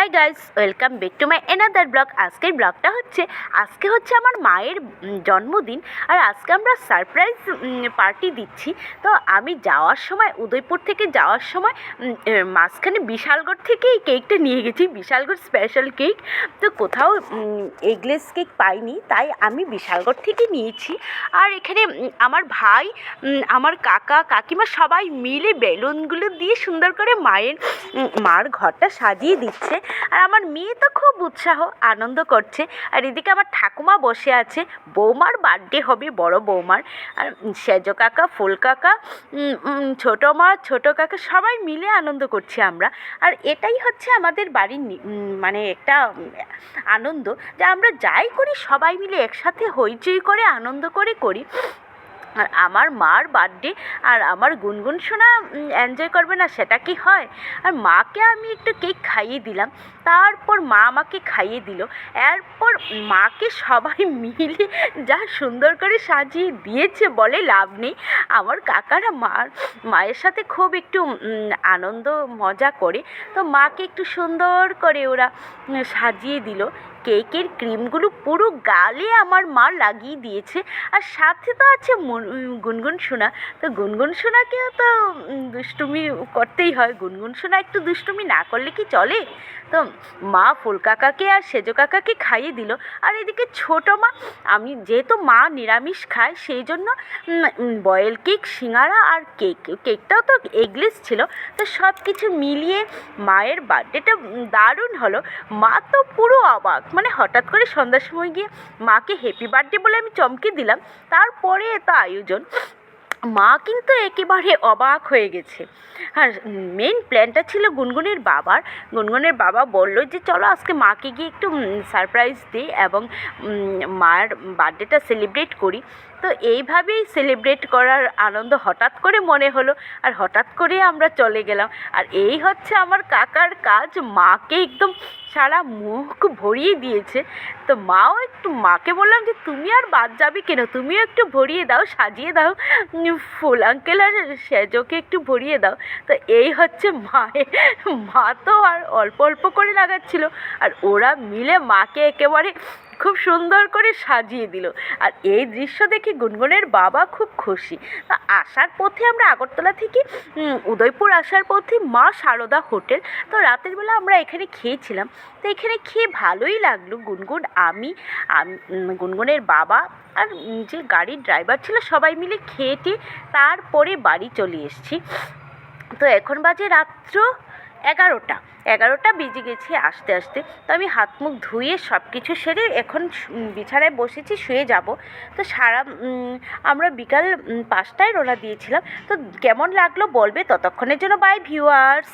Hi guys, welcome back to my another blog. আজকের ব্লগটা আজকে হচ্ছে আমার মায়ের জন্মদিন। আর আজকে আমরা সারপ্রাইজ পার্টি দিচ্ছি। তো আমি যাওয়ার সময়, উদয়পুর থেকে যাওয়ার সময় মাঝখানে বিশালগড় থেকে এই কেকটা নিয়ে গেছি, বিশালগড় স্পেশাল কেক। তো কোথাও এগলেস কেক পাইনি, তাই আমি বিশালগড় থেকে নিয়েছি। আর এখানে আমার ভাই, আমার কাকা কাকিমা সবাই মিলে বেলুনগুলো দিয়ে সুন্দর করে মার ঘরটা সাজিয়ে দিচ্ছে। আর আমার মেয়ে তো খুব উৎসাহ আনন্দ করছে। আর এদিকে আমার ঠাকুমা বসে আছে, বৌমার বার্থডে হবে, বড় বৌমার। আর সেজো কাকা, ফুল কাকা, ছোটো মা, ছোটো কাকা সবাই মিলে আনন্দ করছি আমরা। আর এটাই হচ্ছে আমাদের বাড়ির মানে একটা আনন্দ, যে আমরা যাই করি সবাই মিলে একসাথে হইচই করে আনন্দ করে করি। আর আমার মার বার্থডে, আর আমার গুনগুন সোনা এনজয় করবে না সেটা কি হয়? আর মাকে আমি একটু কেক খাইয়ে দিলাম, তারপর মা আমাকে খাইয়ে দিল। এরপর মাকে সবাই মিলে যা সুন্দর করে সাজিয়ে দিয়েছে বলে লাভ নেই। আমার কাকারা মায়ের সাথে খুব একটু আনন্দ মজা করে, তো মাকে একটু সুন্দর করে ওরা সাজিয়ে দিল। কেকের ক্রিমগুলো পুরো গালে আমার মা লাগিয়ে দিয়েছে। আর সাথে তো আছে গুনগুন সোনা। তো গুনগুন সোনাকেও তো দুষ্টুমি করতেই হয়, গুনগুন সোনা একটু দুষ্টুমি না করলে কি চলে? তো মা ফুল কাকাকে আর সেজো কাকাকে খাইয়ে দিল। আর এদিকে ছোটো মা, আমি যেহেতু মা নিরামিষ খায় সেই জন্য বয়েল কেক, সিঙ্গারা আর কেকটাও তো এগলেস ছিল। তো সব কিছু মিলিয়ে মায়ের বার্থডেটা দারুণ হলো। মা তো পুরো অবাক, মানে হঠাৎ করে সন্ধ্যার সময় গিয়ে মাকে হ্যাপি বার্থডে বলে আমি চমকে দিলাম, তারপরে এত আয়োজন। মা কিন্তু একেবারে অবাক হয়ে গেছে। আর মেন প্ল্যানটা ছিল গুনগুনের বাবার। গুনগুনের বাবা বলল যে চলো আজকে মাকে গিয়ে একটু সারপ্রাইজ দিই এবং মার বার্থডেটা সেলিব্রেট করি। তো এইভাবেই সেলিব্রেট করার আনন্দ হঠাৎ করে মনে হলো, আর হঠাৎ করে আমরা চলে গেলাম। আর এই হচ্ছে আমার কাকার কাজ, মাকে একদম সারা মুখ ভরিয়ে দিয়েছে। তো মাকে বললাম যে তুমি আর বাদ যাবে কেন, তুমিও একটু ভরিয়ে দাও, সাজিয়ে দাও, ফুল আঙ্কেল আর সেজোকে একটু ভরিয়ে দাও। তো এই হচ্ছে মা তো আর অল্প অল্প করে লাগাচ্ছিল, আর ওরা মিলে মাকে একেবারে খুব সুন্দর করে সাজিয়ে দিল। আর এই দৃশ্য দেখে গুনগুনের বাবা খুব খুশি। তা আসার পথে আমরা আগরতলা থেকে উদয়পুর আসার পথে মা সারদা হোটেল, তো রাতের বেলা আমরা এখানে খেয়েছিলাম। তো এখানে খেয়ে ভালোই লাগলো। আমি গুনগুনের বাবা আর যে গাড়ির ড্রাইভার ছিল সবাই মিলে খেয়ে তারপরে বাড়ি চলে এসেছি। তো এখন বাজে রাত্র 11টা বেজে গেছে আসতে আসতে। তো আমি হাত মুখ ধুয়ে সব কিছু সেরে এখন বিছানায় বসেছি, শুয়ে যাব। তো আমরা বিকাল 5টায় রওনা দিয়েছিলাম। তো কেমন লাগলো বলবে। ততক্ষণের জন্য বাই ভিউয়ার্স।